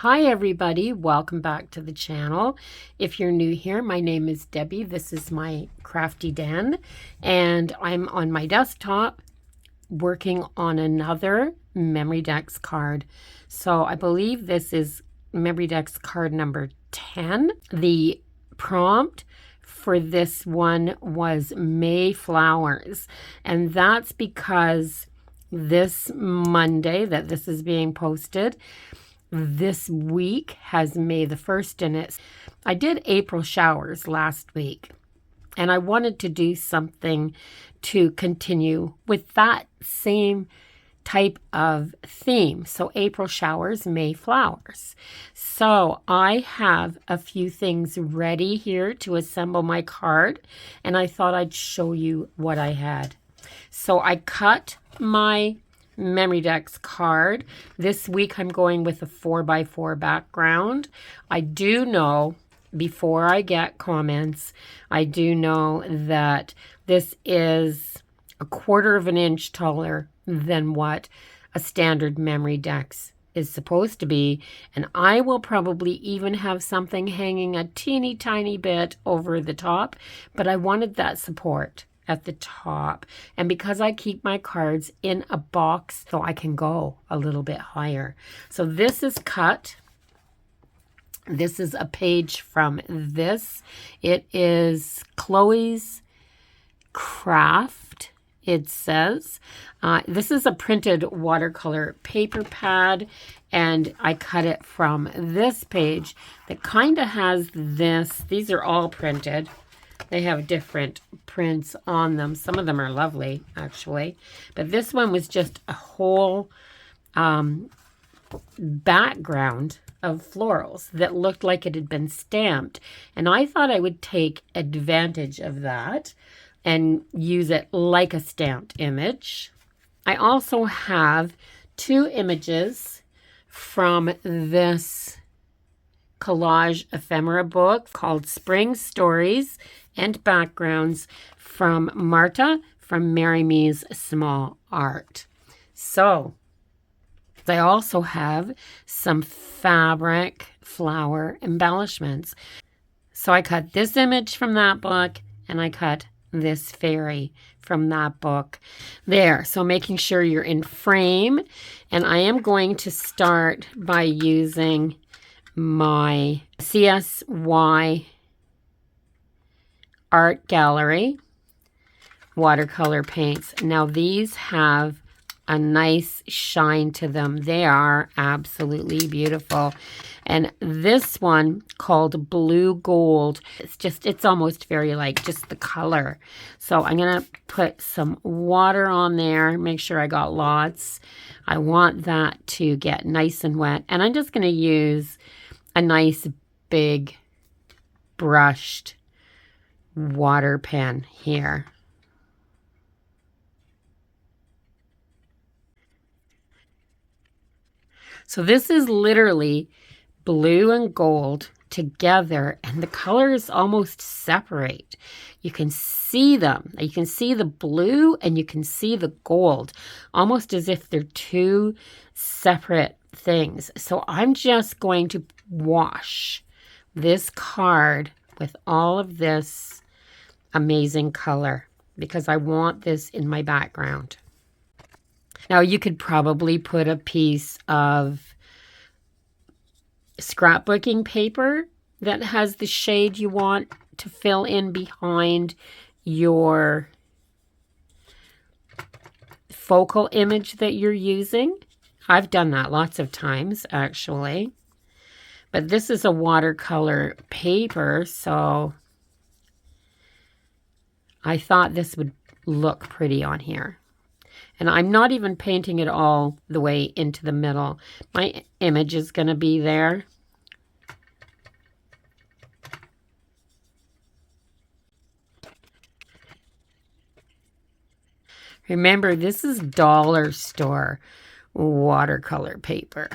Hi everybody, welcome back to the channel. If you're new here, my name is Debbie. This is my crafty den and I'm on my desktop working on another Memorydex card. So I believe this is Memorydex card number 10. The prompt for this one was May flowers, and that's because this Monday that this is being posted, this week has May the 1st in it. I did April showers last week, and I wanted to do something to continue with that same type of theme. So April showers, May flowers. So I have a few things ready here to assemble my card, and I thought I'd show you what I had. So I cut my Memorydex card. This week I'm going with a 4x4 background. I do know, before I get comments, I do know that this is a 1/4 of an inch taller than what a standard Memorydex is supposed to be, and I will probably even have something hanging a teeny tiny bit over the top, but I wanted that support at the top, and because I keep my cards in a box so I can go a little bit higher. So this is cut. This is a page from this. It is Chloe's Craft, it says. This is a printed watercolor paper pad, and I cut it from this page that kind of has this. These are all printed. They have different prints on them. Some of them are lovely, actually. But this one was just a whole background of florals that looked like it had been stamped. And I thought I would take advantage of that and use it like a stamped image. I also have 2 images from this collage ephemera book called Spring Stories and Backgrounds from Marta from Mary Me's Small Art. So I also have some fabric flower embellishments. So I cut this image from that book, and I cut this fairy from that book there. So making sure you're in frame, and I am going to start by using my CSY Art Gallery watercolor paints. Now these have a nice shine to them. They are absolutely beautiful. And this one called Blue Gold, it's almost very like just the color. So I'm gonna put some water on there, make sure I got lots. I want that to get nice and wet. And I'm just gonna use a nice big brushed water pen here. So this is literally blue and gold together, and the colors almost separate. You can see them. You can see the blue and you can see the gold, almost as if they're 2 separate things. So I'm just going to wash this card with all of this amazing color because I want this in my background. Now you could probably put a piece of scrapbooking paper that has the shade you want to fill in behind your focal image that you're using. I've done that lots of times, actually. But this is a watercolor paper, so I thought this would look pretty on here. And I'm not even painting it all the way into the middle. My image is going to be there. Remember, this is dollar store watercolor paper.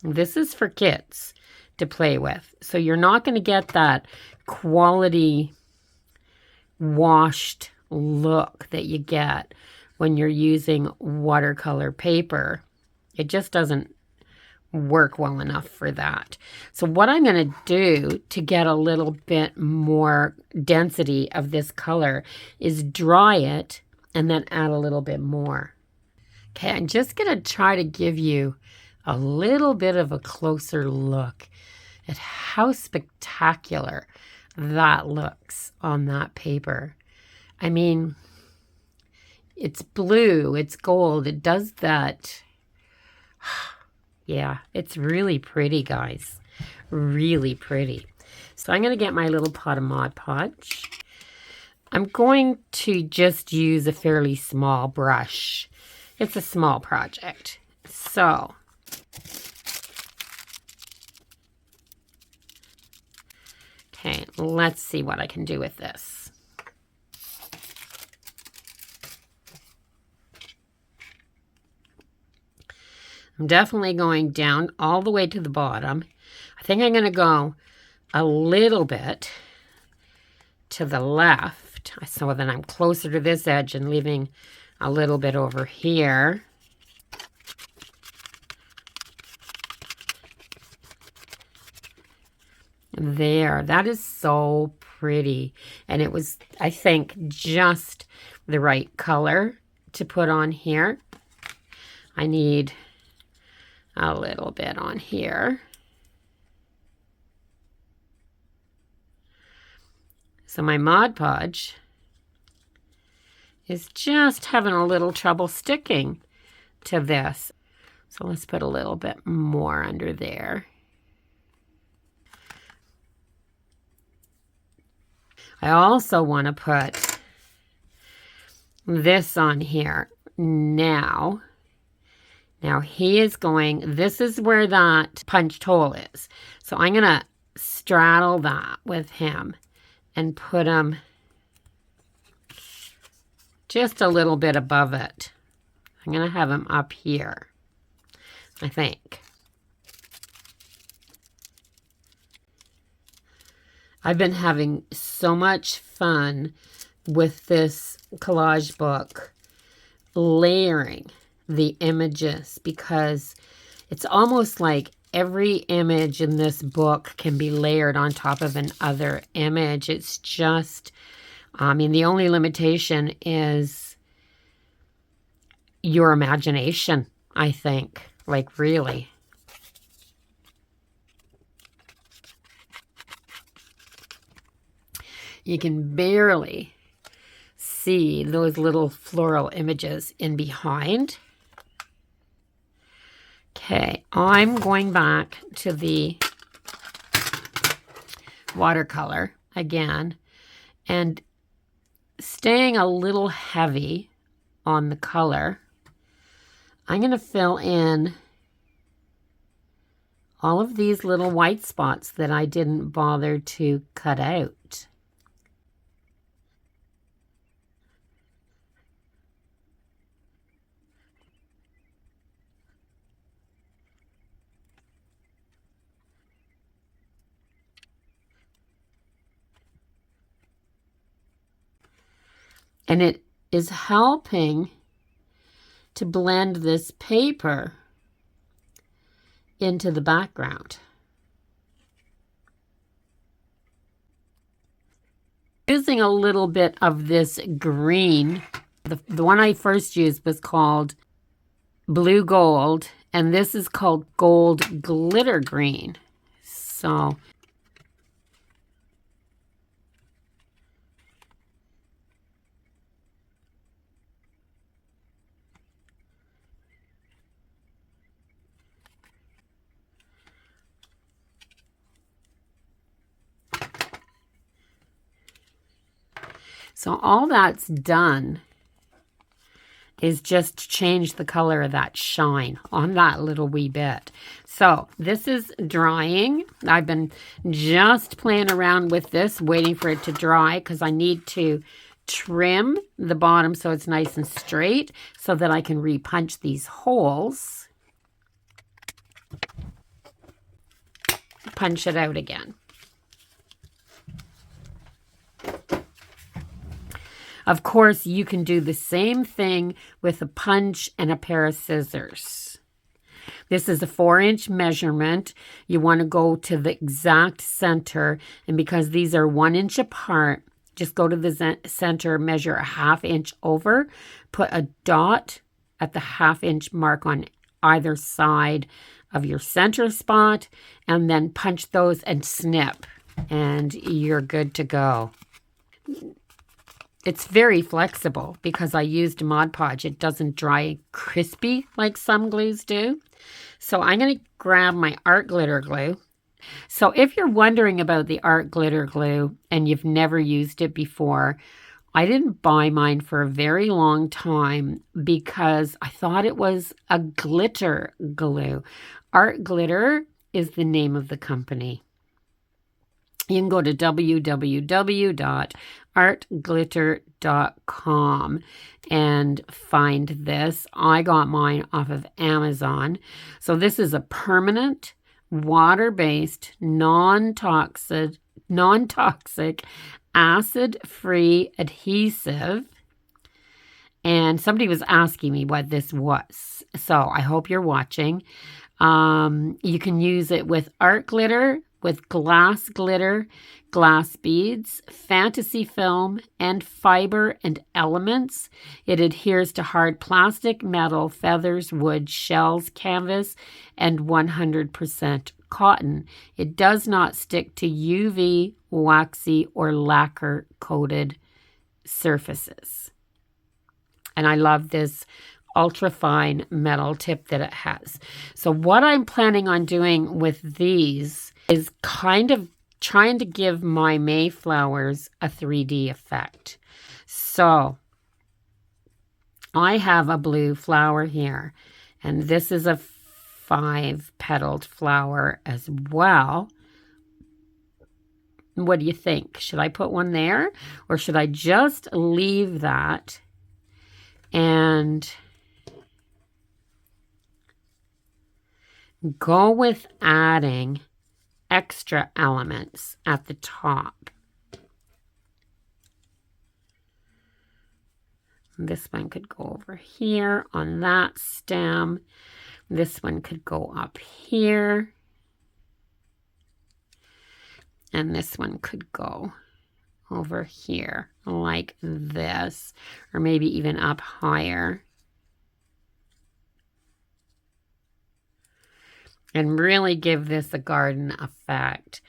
This is for kids to play with. So you're not going to get that quality washed look that you get when you're using watercolor paper. It just doesn't work well enough for that. So what I'm going to do to get a little bit more density of this color is dry it and then add a little bit more. Okay, I'm just going to try to give you a little bit of a closer look at how spectacular that looks on that paper. I mean, it's blue, it's gold, it does that. Yeah, it's really pretty, guys. Really pretty. So I'm going to get my little pot of Mod Podge. I'm going to just use a fairly small brush. It's a small project. So okay, let's see what I can do with this. I'm definitely going down all the way to the bottom. I think I'm going to go a little bit to the left so that I'm closer to this edge and leaving a little bit over here. There, that is so pretty. And it was, I think, just the right color to put on here. I need a little bit on here. So my Mod Podge is just having a little trouble sticking to this. So let's put a little bit more under there. I also want to put this on here now. Now he is going, this is where that punched hole is. So I'm going to straddle that with him and put him just a little bit above it. I'm going to have him up here, I think. I've been having so much fun with this collage book, layering the images, because it's almost like every image in this book can be layered on top of another image. It's just, I mean, the only limitation is your imagination, I think, like really. You can barely see those little floral images in behind. Okay, I'm going back to the watercolor again and staying a little heavy on the color. I'm going to fill in all of these little white spots that I didn't bother to cut out. And it is helping to blend this paper into the background. Using a little bit of this green. The one I first used was called Blue Gold, and this is called Gold Glitter Green. So all that's done is just change the color of that shine on that little wee bit. So this is drying. I've been just playing around with this, waiting for it to dry because I need to trim the bottom so it's nice and straight so that I can repunch these holes. Punch it out again. Of course, you can do the same thing with a punch and a pair of scissors. This is a 4-inch measurement. You want to go to the exact center. And because these are 1 inch apart, just go to the center, measure a 1/2 inch over, put a dot at the 1/2 inch mark on either side of your center spot, and then punch those and snip, and you're good to go. It's very flexible because I used Mod Podge. It doesn't dry crispy like some glues do. So I'm going to grab my art glitter glue. So if you're wondering about the art glitter glue and you've never used it before, I didn't buy mine for a very long time because I thought it was a glitter glue. Art Glitter is the name of the company. You can go to www.artglitter.com and find this. I got mine off of Amazon. So this is a permanent, water-based, non-toxic, acid-free adhesive. And somebody was asking me what this was. So I hope you're watching. You can use it with art glitter, with glass glitter, glass beads, fantasy film, and fiber and elements. It adheres to hard plastic, metal, feathers, wood, shells, canvas, and 100% cotton. It does not stick to UV, waxy, or lacquer-coated surfaces. And I love this ultra fine metal tip that it has. So what I'm planning on doing with these is kind of trying to give my Mayflowers a 3D effect. So I have a blue flower here, and this is a 5-petaled flower as well. What do you think? Should I put one there, or should I just leave that and go with adding extra elements at the top? This one could go over here on that stem. This one could go up here. And this one could go over here like this, or maybe even up higher. And really give this a garden effect.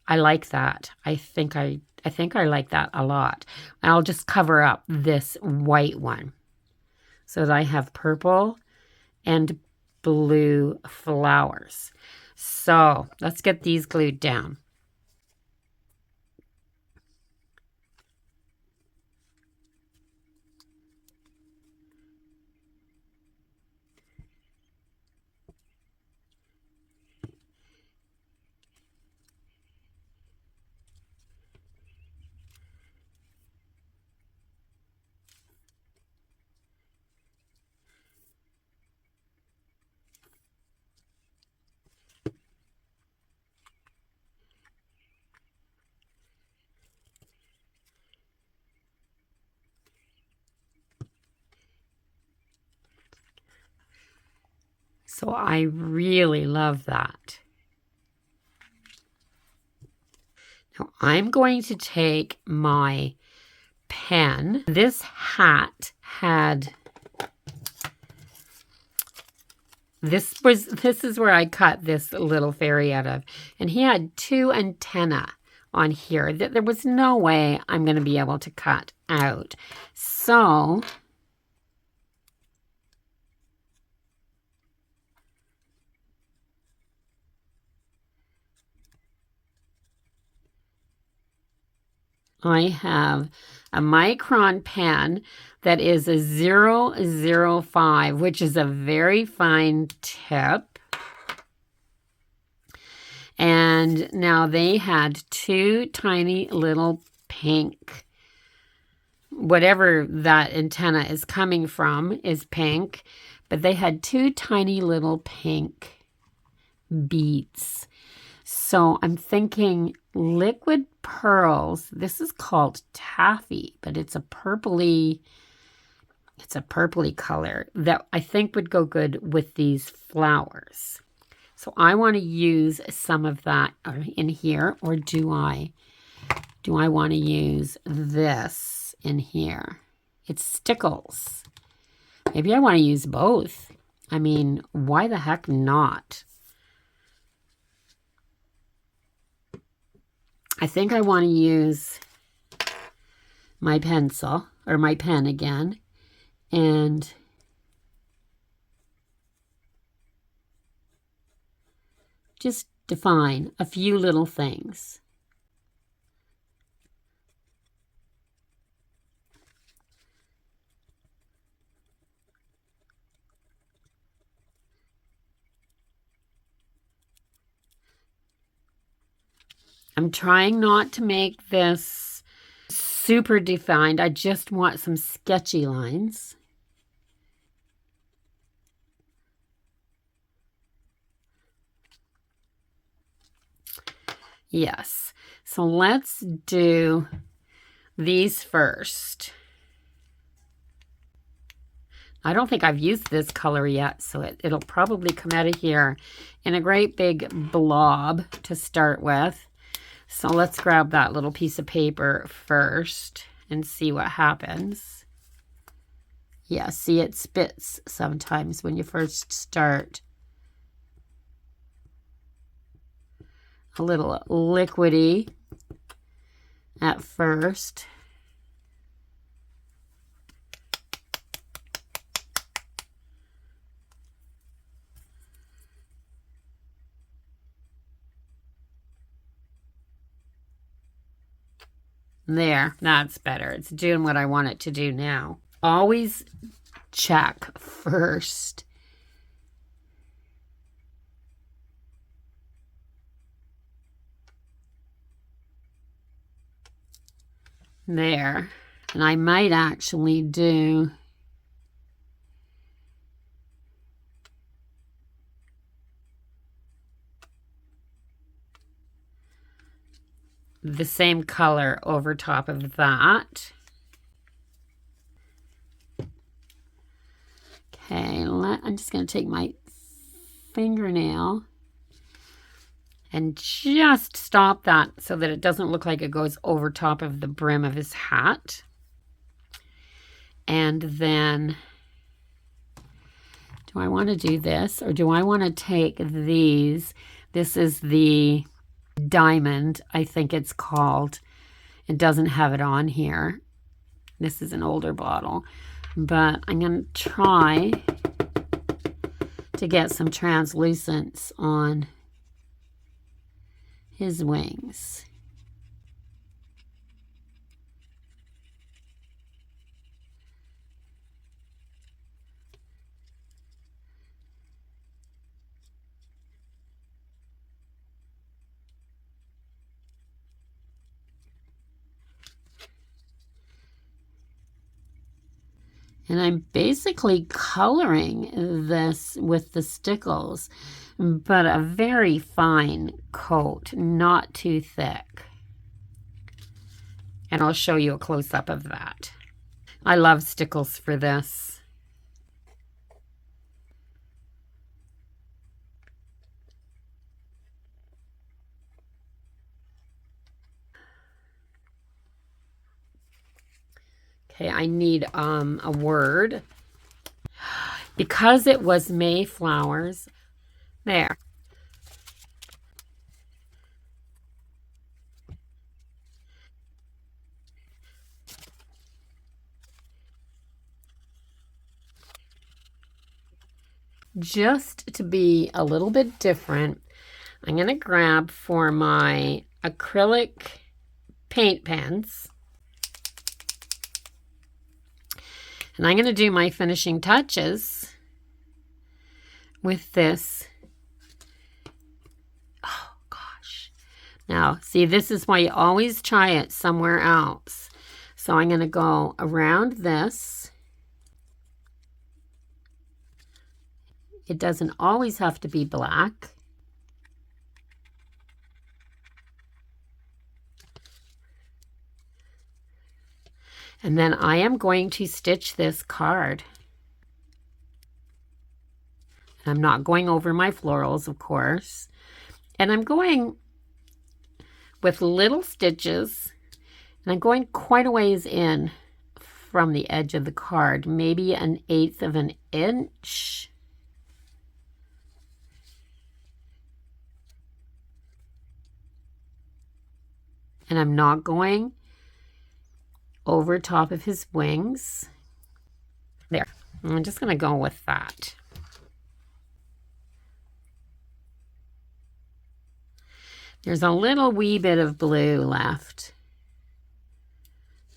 I like that. I think I like that a lot. I'll just cover up this white one so that I have purple and blue flowers. So let's get these glued down. So I really love that. Now I'm going to take my pen. This hat had, this is where I cut this little fairy out of, and he had 2 antennae on here that there was no way I'm going to be able to cut out. So I have a micron pen that is a 005, which is a very fine tip. And now they had 2 tiny little pink, whatever that antenna is coming from is pink, but they had 2 tiny little pink beads. So I'm thinking liquid pearls. This is called taffy, but it's a purpley It's a purpley color that I think would go good with these flowers. So I want to use some of that in here, or do I want to use this in here? It's stickles. Maybe I want to use both. I mean, why the heck not? I think I want to use my pencil, or my pen again, and just define a few little things. I'm trying not to make this super defined. I just want some sketchy lines. Yes. So let's do these first. I don't think I've used this color yet, so it'll probably come out of here in a great big blob to start with. So let's grab that little piece of paper first and see what happens. Yeah, see, it spits sometimes when you first start. A little liquidy at first. There, that's better. It's doing what I want it to do now. Always check first. There. And I might actually do the same color over top of that. Okay, I'm just going to take my fingernail and just stop that so that it doesn't look like it goes over top of the brim of his hat. And then, do I want to do this, or do I want to take these? This is the diamond, I think it's called. It doesn't have it on here. This is an older bottle, but I'm going to try to get some translucence on his wings. And I'm basically coloring this with the stickles, but a very fine coat, not too thick. And I'll show you a close-up of that. I love stickles for this. Okay, I need a word. Because it was Mayflowers, there. Just to be a little bit different, I'm going to grab for my acrylic paint pens. And I'm going to do my finishing touches with this. Oh, gosh. Now, see, this is why you always try it somewhere else. So I'm going to go around this. It doesn't always have to be black. And then I am going to stitch this card. I'm not going over my florals, of course. And I'm going with little stitches. And I'm going quite a ways in from the edge of the card, maybe 1/8 of an inch. And I'm not going over top of his wings. There. I'm just going to go with that. There's a little wee bit of blue left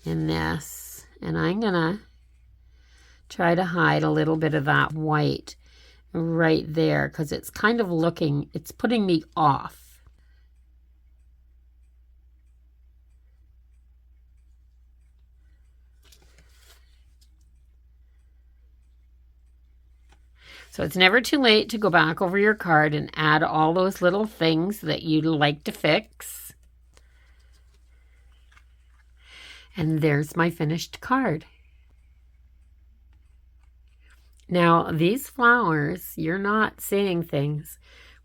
in this, and I'm going to try to hide a little bit of that white right there because it's kind of looking, it's putting me off. So it's never too late to go back over your card and add all those little things that you'd like to fix. And there's my finished card. Now, these flowers, you're not seeing things.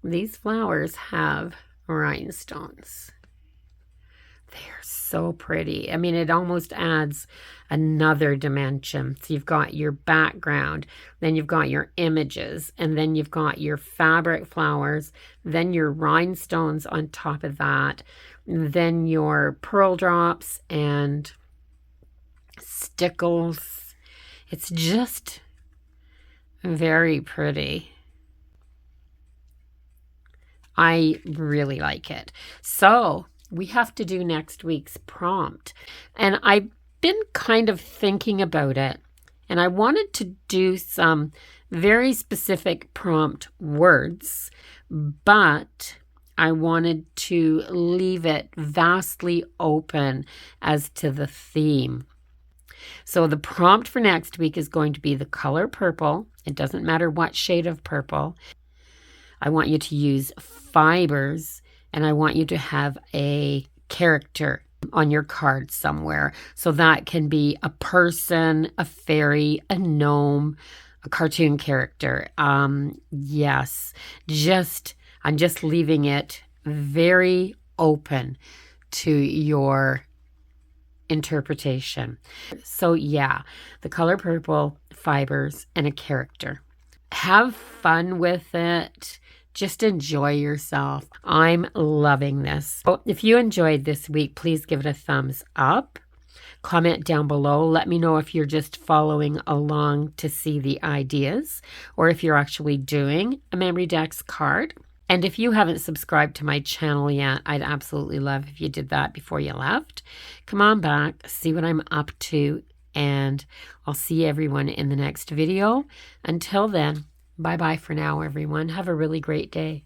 These flowers have rhinestones. They're so pretty. I mean, it almost adds another dimension. So you've got your background, then you've got your images, and then you've got your fabric flowers, then your rhinestones on top of that, then your pearl drops and stickles. It's just very pretty. I really like it. So we have to do next week's prompt. And I've been kind of thinking about it. And I wanted to do some very specific prompt words, but I wanted to leave it vastly open as to the theme. So the prompt for next week is going to be the color purple. It doesn't matter what shade of purple. I want you to use fibers, and I want you to have a character on your card somewhere. So that can be a person, a fairy, a gnome, a cartoon character. Yes, I'm just leaving it very open to your interpretation. So yeah, the color purple, fibers, and a character. Have fun with it. Just enjoy yourself. I'm loving this. So if you enjoyed this week, please give it a thumbs up. Comment down below. Let me know if you're just following along to see the ideas or if you're actually doing a Memorydex card. And if you haven't subscribed to my channel yet, I'd absolutely love if you did that before you left. Come on back, see what I'm up to, and I'll see everyone in the next video. Until then, bye-bye for now, everyone. Have a really great day.